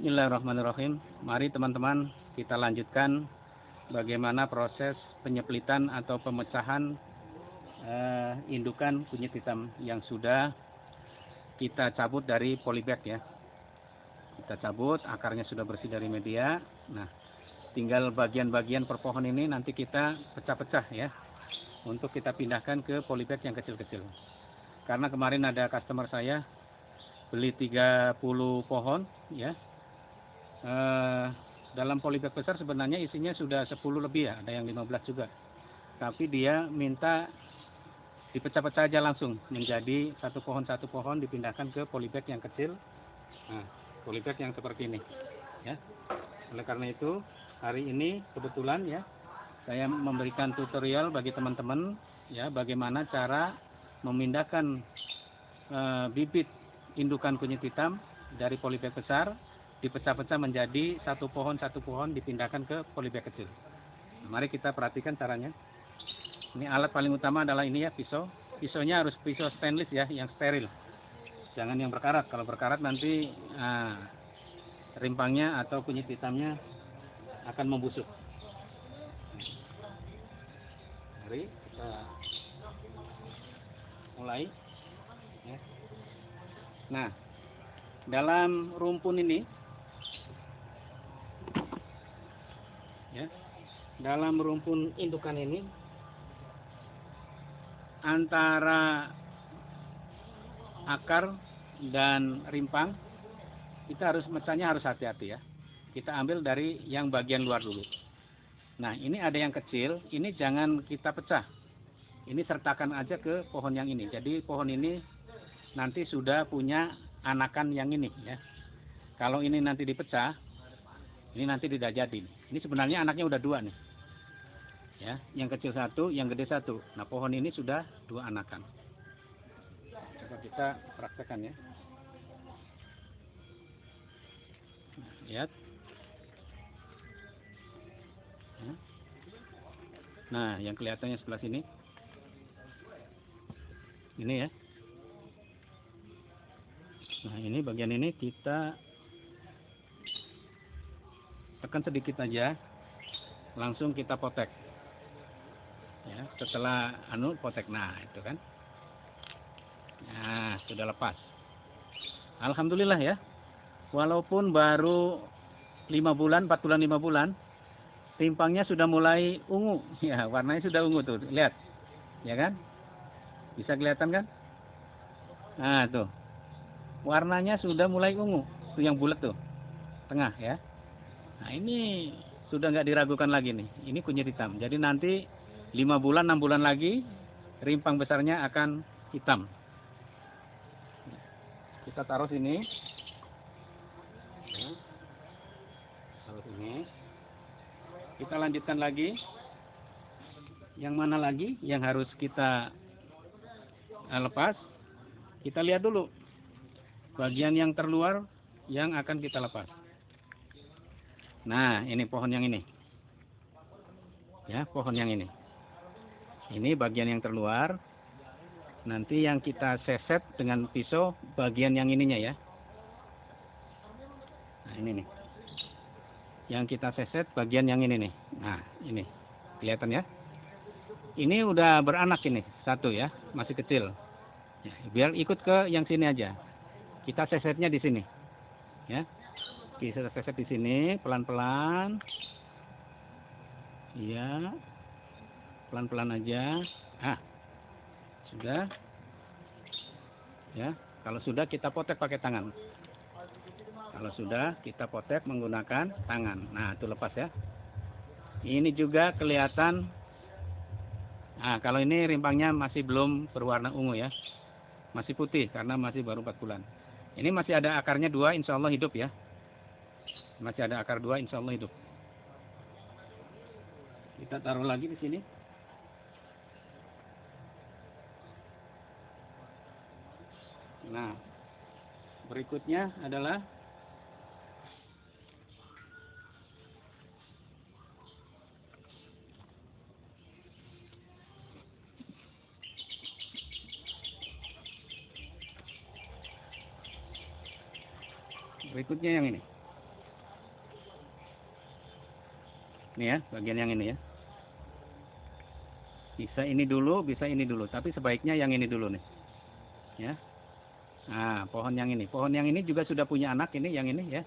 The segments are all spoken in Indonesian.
Bismillahirrahmanirrahim. Mari teman-teman kita lanjutkan bagaimana proses penyeplitan atau pemecahan indukan kunyit hitam yang sudah kita cabut dari polybag ya. Kita cabut, akarnya sudah bersih dari media. Nah, tinggal bagian-bagian per pohon ini nanti kita pecah-pecah ya, untuk kita pindahkan ke polybag yang kecil-kecil. Karena kemarin ada customer saya beli 30 pohon ya. Dalam polybag besar sebenarnya isinya sudah 10 lebih ya, ada yang 15 juga. Tapi dia minta dipecah-pecah aja langsung menjadi satu pohon dipindahkan ke polybag yang kecil. Nah, polybag yang seperti ini ya. Oleh karena itu hari ini kebetulan ya saya memberikan tutorial bagi teman-teman ya, bagaimana cara memindahkan bibit indukan kunyit hitam dari polybag besar dipecah-pecah menjadi satu pohon dipindahkan ke polybag kecil. Nah, mari kita perhatikan caranya. Ini alat paling utama adalah ini ya, pisau. Pisaunya harus pisau stainless ya, yang steril. Jangan yang berkarat. Kalau berkarat nanti rimpangnya atau kunyit hitamnya akan membusuk. Mari kita mulai. Ya. Nah, dalam rumpun ini, ya, dalam rumpun indukan ini antara akar dan rimpang kita harus mecahnya harus hati-hati ya. Kita ambil dari yang bagian luar dulu. Nah, ini ada yang kecil, ini jangan kita pecah. Ini sertakan aja ke pohon yang ini. Jadi pohon ini nanti sudah punya anakan yang ini ya. Kalau ini nanti dipecah, ini nanti tidak jadi. Ini sebenarnya anaknya udah dua nih. Ya, yang kecil satu, yang gede satu. Nah, pohon ini sudah dua anakan. Coba kita praktekkan ya. Nah, lihat. Nah, yang kelihatannya sebelah sini. Ini ya. Nah, ini bagian ini kita tekan sedikit aja. Langsung kita potek. Ya, setelah potek. Nah, itu kan. Nah, sudah lepas. Alhamdulillah ya. Walaupun baru 5 bulan, 4 bulan, 5 bulan, rimpangnya sudah mulai ungu. Ya, warnanya sudah ungu tuh. Lihat. Ya kan? Bisa kelihatan kan? Nah, tuh. Warnanya sudah mulai ungu. Tuh yang bulat tuh. Tengah ya. Nah, ini sudah nggak diragukan lagi nih. Ini kunyit hitam. Jadi nanti 5 bulan, 6 bulan lagi rimpang besarnya akan hitam. Kita taruh sini. Taruh sini. Kita lanjutkan lagi. Yang mana lagi yang harus kita lepas? Kita lihat dulu bagian yang terluar yang akan kita lepas. Nah, ini pohon yang ini. Ya, pohon yang ini. Ini bagian yang terluar. Nanti yang kita seset dengan pisau bagian yang ininya ya. Nah, ini nih. Yang kita seset bagian yang ini nih. Nah, ini. Kelihatan ya? Ini udah beranak ini. Satu ya, masih kecil. Ya, biar ikut ke yang sini aja. Kita sesetnya di sini. Ya. Kita seset di sini pelan-pelan. Iya. Pelan-pelan aja. Ah. Sudah. Ya, kalau sudah kita potek pakai tangan. Kalau sudah kita potek menggunakan tangan. Nah, itu lepas ya. Ini juga kelihatan. Nah, kalau ini rimpangnya masih belum berwarna ungu ya. Masih putih karena masih baru 4 bulan. Ini masih ada akarnya 2, insya Allah hidup ya. Masih ada akar 2, insya Allah hidup. Kita taruh lagi di sini. Nah, berikutnya adalah yang ini. Ini ya, bagian yang ini ya. Bisa ini dulu, bisa ini dulu. Tapi sebaiknya yang ini dulu nih. Ya. Nah, pohon yang ini. Pohon yang ini juga sudah punya anak ini, yang ini ya.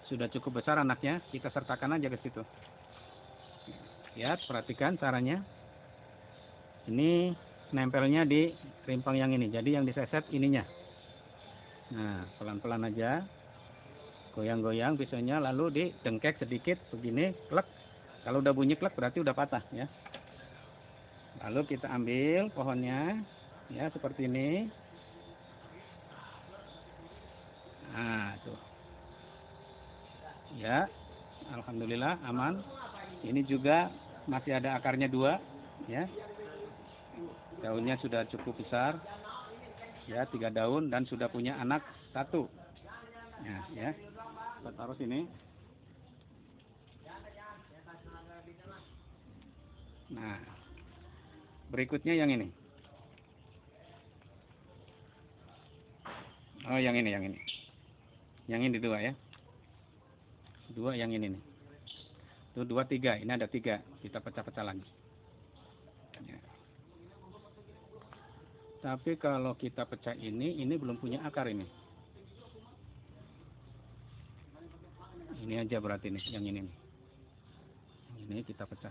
Sudah cukup besar anaknya. Kita sertakan aja ke situ. Lihat, perhatikan caranya. Ini nempelnya di rimpang yang ini. Jadi yang diseset ininya. Nah, pelan-pelan aja. Goyang-goyang pisaunya, lalu didengkek sedikit begini, klek. Kalau udah bunyi klek berarti udah patah ya. Lalu kita ambil pohonnya ya seperti ini. Nah, tuh. Ya. Alhamdulillah aman. Ini juga masih ada akarnya 2 ya. Daunnya sudah cukup besar. Ya, 3 daun dan sudah punya anak 1. Nah, ya. Kita taruh sini. Nah, berikutnya yang ini. Oh, yang ini, yang ini. Yang ini 2 ya. 2 yang ini nih. Itu 2, 3. Ini ada 3. Kita pecah-pecah lagi. Ya. Tapi kalau kita pecah ini belum punya akar ini. Ini aja berarti nih, yang ini nih. Ini kita pecah.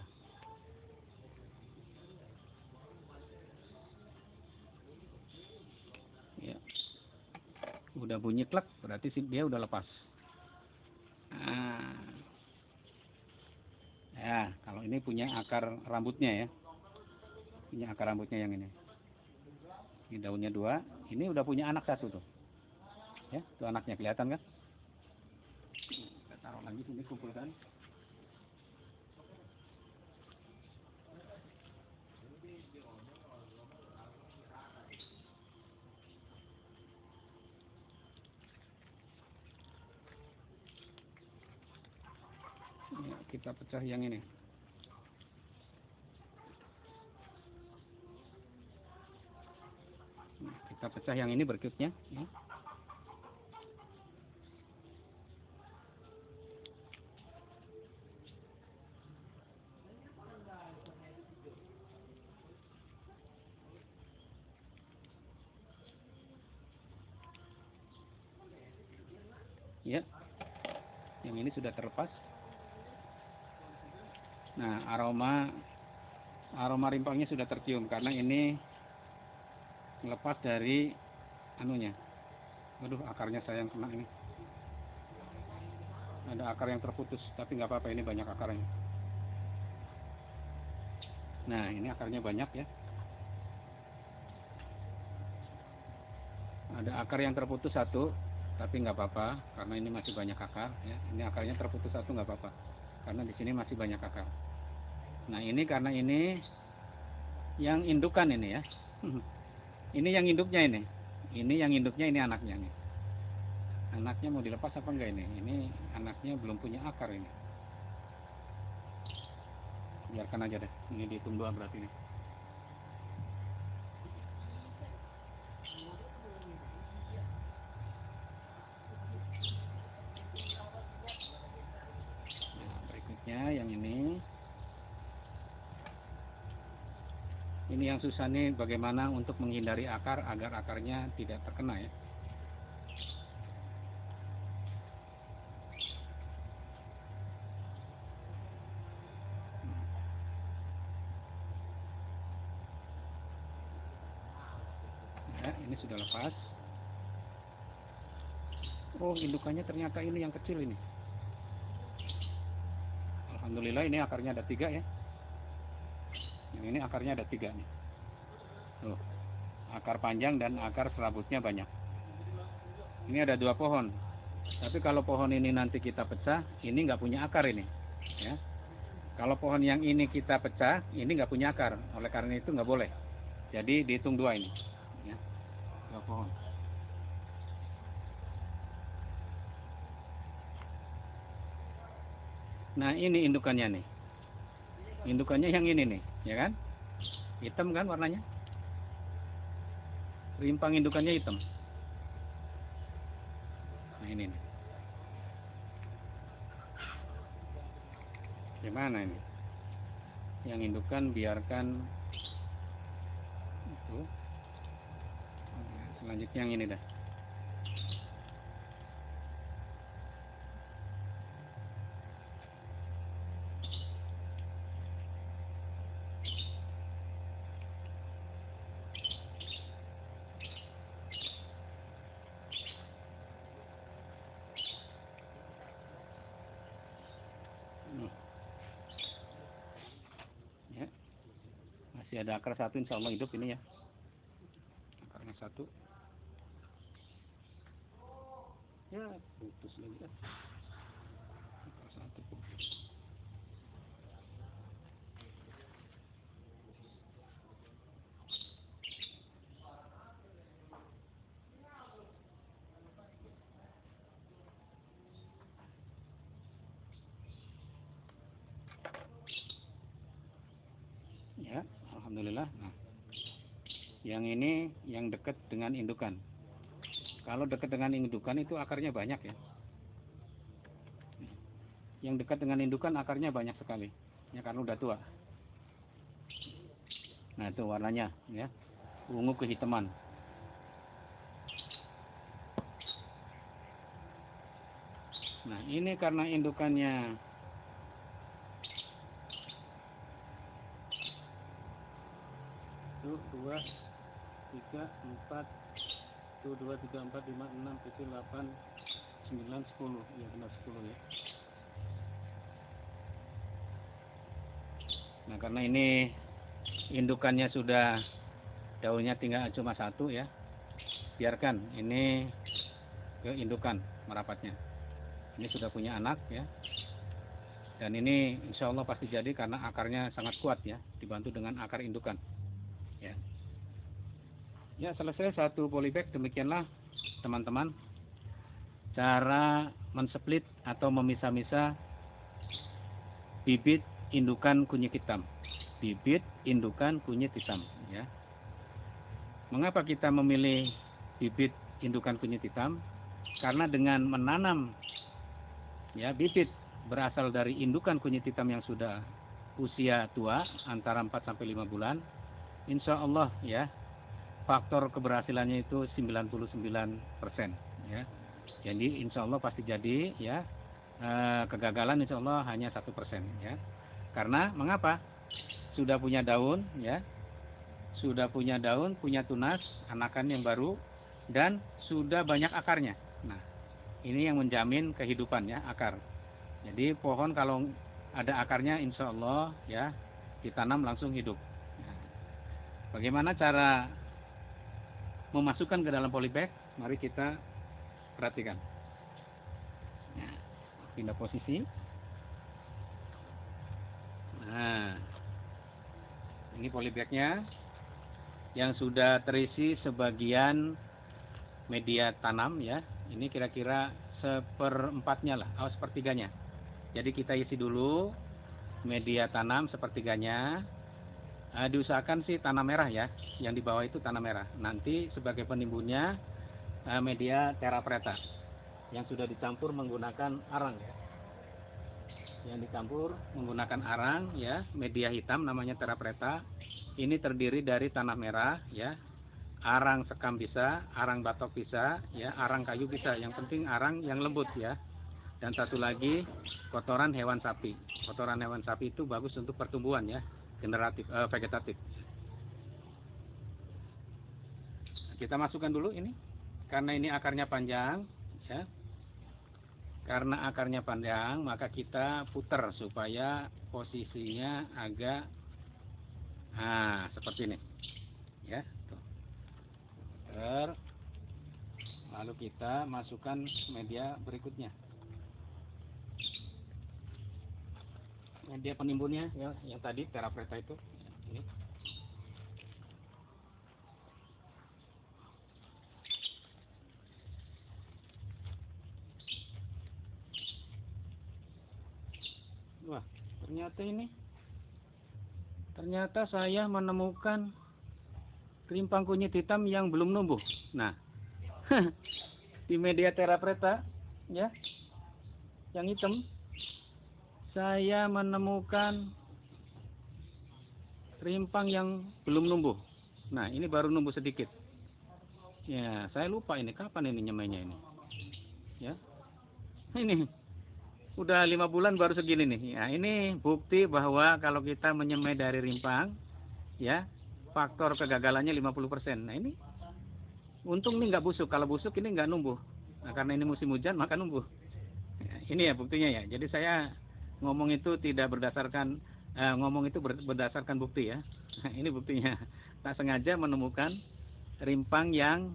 Ya. Udah bunyi klek, berarti dia udah lepas. Nah. Ya, kalau ini punya akar rambutnya ya. Punya akar rambutnya yang ini. Ini daunnya 2. Ini udah punya anak 1 tuh. Ya, tuh anaknya kelihatan kan? Kita taruh lagi sini, kumpulkan. Ya, kita pecah yang ini. Nah, kita pecah yang ini berikutnya. Ya. Ya, yang ini sudah terlepas. Nah, aroma rimpangnya sudah tercium karena ini lepas dari anunya. Aduh, akarnya sayang kena ini. Ada akar yang terputus, tapi nggak apa-apa, ini banyak akarnya. Nah, ini akarnya banyak ya. Ada akar yang terputus 1, tapi nggak apa-apa karena ini masih banyak akar ya. Ini akarnya terputus 1 nggak apa-apa karena di sini masih banyak akar. Nah, ini karena ini yang indukan ini ya. Ini yang induknya ini. Ini yang induknya, ini anaknya nih. Anaknya mau dilepas apa enggak ini? Ini anaknya belum punya akar ini. Biarkan aja deh. Ini dihitung 2 berarti ini. Nah, berikutnya yang ini. Ini yang susah nih, bagaimana untuk menghindari akar agar akarnya tidak terkena ya. Ya, ini sudah lepas. Oh, indukannya ternyata ini yang kecil ini. Alhamdulillah ini akarnya ada 3 ya. Yang ini akarnya ada 3 nih. Tuh, akar panjang dan akar serabutnya banyak. Ini ada 2 pohon. Tapi kalau pohon ini nanti kita pecah, ini nggak punya akar ini. Ya. Kalau pohon yang ini kita pecah, ini nggak punya akar. Oleh karena itu nggak boleh. Jadi dihitung 2 ini. Ya. 2 pohon. Nah, ini indukannya nih. Indukannya yang ini nih, ya kan? Hitam kan warnanya? Rimpang indukannya hitam. Nah, ini nih. Gimana ini? Yang indukan biarkan itu. Selanjutnya yang ini dah. Ya. Masih ada akar satu, insya Allah hidup ini ya. Akarnya satu. Ya, putus lagi ya. Akar satu putus. Ya, alhamdulillah. Nah, yang ini yang dekat dengan indukan. Kalau dekat dengan indukan itu akarnya banyak ya. Yang dekat dengan indukan akarnya banyak sekali. Ya karena udah tua. Nah, itu warnanya ya. Ungu kehitaman. Nah, ini karena indukannya itu 2, 3, 4, 1, 2, 3, 4, 5, 6, 7, 8, 9, 10. Ya benar 10 ya. Nah, karena ini indukannya sudah daunnya tinggal cuma satu ya. Biarkan ini ke indukan merapatnya. Ini sudah punya anak ya. Dan ini insya Allah pasti jadi karena akarnya sangat kuat ya, dibantu dengan akar indukan. Ya, ya selesai satu polybag. Demikianlah teman-teman cara mensplit atau memisah-misah bibit indukan kunyit hitam. Bibit indukan kunyit hitam. Ya. Mengapa kita memilih bibit indukan kunyit hitam? Karena dengan menanam ya bibit berasal dari indukan kunyit hitam yang sudah usia tua antara 4 sampai 5 bulan, insya Allah ya faktor keberhasilannya itu 99% ya. Jadi insya Allah pasti jadi ya. Kegagalan insya Allah hanya 1% ya. Karena mengapa? Sudah punya daun ya. Sudah punya daun, punya tunas, anakan yang baru dan sudah banyak akarnya. Nah, ini yang menjamin kehidupan ya, akar. Jadi pohon kalau ada akarnya insya Allah ya ditanam langsung hidup. Nah, bagaimana cara memasukkan ke dalam polybag? Mari kita perhatikan. Nah, pindah posisi. Nah, ini polybagnya yang sudah terisi sebagian media tanam ya. Ini kira-kira 1/4-nya lah, sepertiganya. Jadi kita isi dulu media tanam sepertiganya. Diusahakan sih tanah merah ya, yang di bawah itu tanah merah. Nanti sebagai penimbunnya media terapreta yang sudah dicampur menggunakan arang ya. Yang dicampur menggunakan arang ya, media hitam namanya terapreta. Ini terdiri dari tanah merah ya, arang sekam bisa, arang batok bisa, ya, arang kayu bisa. Yang penting arang yang lembut ya. Dan satu lagi kotoran hewan sapi. Kotoran hewan sapi itu bagus untuk pertumbuhan ya, vegetatif. Kita masukkan dulu ini, karena ini akarnya panjang ya. Karena akarnya panjang, maka kita putar supaya posisinya agak seperti ini ya. Tuh. Lalu kita masukkan media berikutnya. Media penimbunnya ya, yang tadi terapreta itu. Ini. Wah, ternyata saya menemukan rimpang kunyit hitam yang belum numbuh. Nah, di media terapreta ya, yang hitam saya menemukan rimpang yang belum numbuh. Nah, ini baru numbuh sedikit. Ya, saya lupa ini kapan ini nyemainya ini. Ya, ini udah 5 bulan baru segini nih. Ya, ini bukti bahwa kalau kita menyemai dari rimpang, ya, faktor kegagalannya 50%. Nah, ini untung ini nggak busuk. Kalau busuk ini nggak numbuh. Nah, karena ini musim hujan maka numbuh. Ya, ini ya buktinya ya. Jadi saya ngomong itu tidak berdasarkan ngomong itu berdasarkan bukti ya. Nah, ini buktinya. Tak sengaja menemukan rimpang yang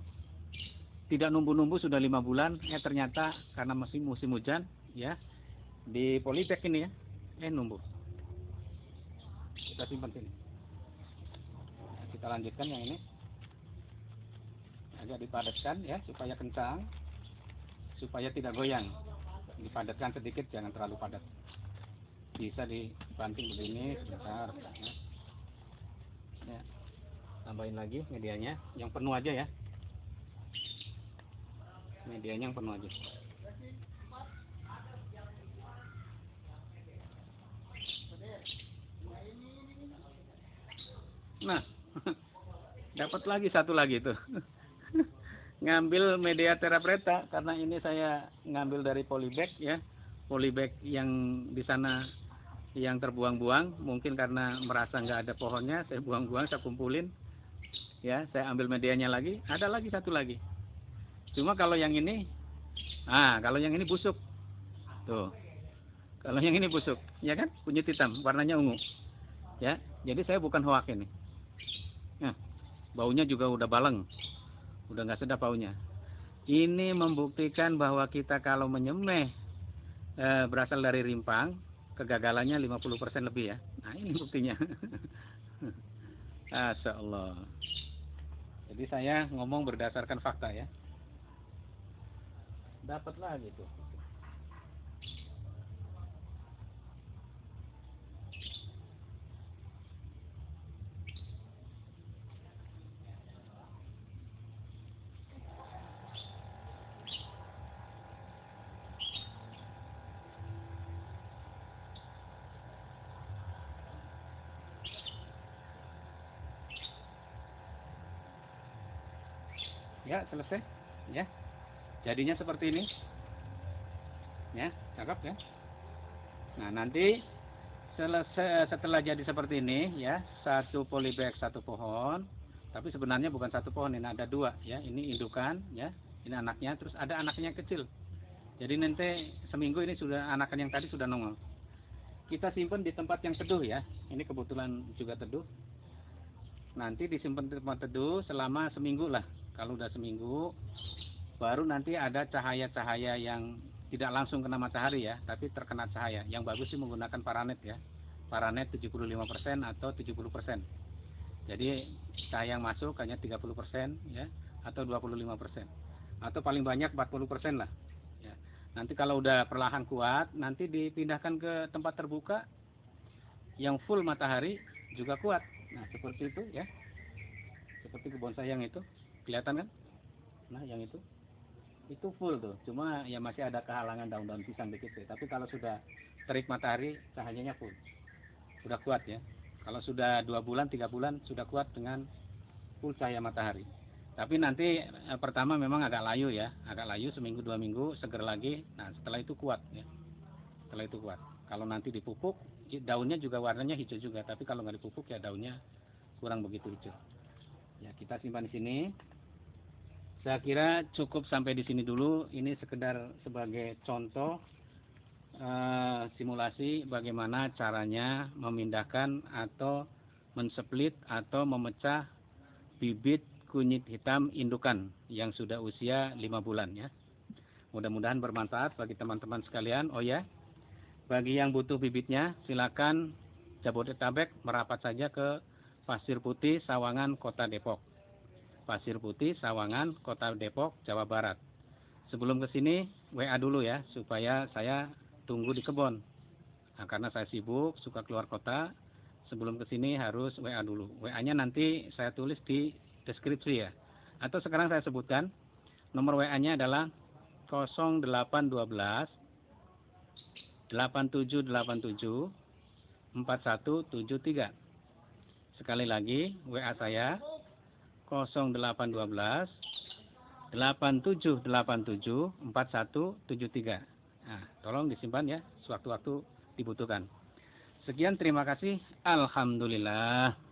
tidak numbuh-numbuh sudah 5 bulan. Ternyata karena masih musim hujan ya di polybag ini ya. Numbuh. Kita simpan sini. Nah, kita lanjutkan yang ini. Agak dipadatkan ya supaya kencang, supaya tidak goyang. Dipadatkan sedikit, jangan terlalu padat. Bisa dibanting begini sebentar ya. Tambahin lagi medianya yang penuh aja ya, medianya yang penuh aja. Nah dapat lagi satu lagi tuh. Ngambil media Terra Preta karena ini saya ngambil dari polybag ya, polybag yang di sana yang terbuang-buang, mungkin karena merasa nggak ada pohonnya, saya buang-buang, saya kumpulin, ya, saya ambil medianya lagi, ada lagi satu lagi. Cuma kalau yang ini, kalau yang ini busuk, tuh, kalau yang ini busuk, ya kan, kunyit hitam, warnanya ungu, ya, jadi saya bukan hoak ini. Nah, baunya juga udah baleng, udah nggak sedap baunya. Ini membuktikan bahwa kita kalau menyemeh berasal dari rimpang, kegagalannya 50% lebih ya. Nah ini buktinya. Masya Allah. Jadi saya ngomong berdasarkan fakta ya. Dapat lagi tuh. Ya selesai. Ya. Jadinya seperti ini. Ya, cakep ya. Nah nanti setelah jadi seperti ini ya, satu polybag satu pohon, tapi sebenarnya bukan satu pohon, ini ada dua ya, ini indukan ya, ini anaknya, terus ada anaknya yang kecil. Jadi nanti seminggu ini sudah anakan yang tadi sudah nongol. Kita simpan di tempat yang teduh ya, ini kebetulan juga teduh. Nanti disimpan di tempat teduh selama seminggu lah. Kalau udah seminggu, baru nanti ada cahaya-cahaya yang tidak langsung kena matahari ya, tapi terkena cahaya. Yang bagus sih menggunakan paranet ya. Paranet 75% atau 70%. Jadi cahaya yang masuk hanya 30% ya, atau 25%. Atau paling banyak 40% lah. Ya. Nanti kalau udah perlahan kuat, nanti dipindahkan ke tempat terbuka yang full matahari juga kuat. Nah seperti itu ya, seperti kebun saya yang itu, kelihatan kan? Nah yang itu full tuh, cuma ya masih ada kehalangan daun-daun pisang dikit sih. Tapi kalau sudah terik matahari, cahayanya full, sudah kuat ya. Kalau sudah 2 bulan, 3 bulan sudah kuat dengan full cahaya matahari. Tapi nanti pertama memang agak layu ya, agak layu seminggu 2 minggu, seger lagi. Nah setelah itu kuat ya, setelah itu kuat. Kalau nanti dipupuk, daunnya juga warnanya hijau juga. Tapi kalau nggak dipupuk ya daunnya kurang begitu hijau. Ya kita simpan di sini. Saya kira cukup sampai di sini dulu. Ini sekedar sebagai contoh simulasi bagaimana caranya memindahkan atau mensplit atau memecah bibit kunyit hitam indukan yang sudah usia 5 bulan ya. Mudah-mudahan bermanfaat bagi teman-teman sekalian. Oh ya, bagi yang butuh bibitnya silakan Jabodetabek merapat saja ke Pasir Putih, Sawangan, Kota Depok. Pasir Putih, Sawangan, Kota Depok, Jawa Barat. Sebelum ke sini WA dulu ya, supaya saya tunggu di kebun. Nah, karena saya sibuk, suka keluar kota, sebelum ke sini harus WA dulu. WA-nya nanti saya tulis di deskripsi ya. Atau sekarang saya sebutkan, nomor WA-nya adalah 0812 8787 4173. Sekali lagi WA saya 0812 8787 4173. Nah, tolong disimpan ya, sewaktu-waktu dibutuhkan. Sekian, terima kasih. Alhamdulillah.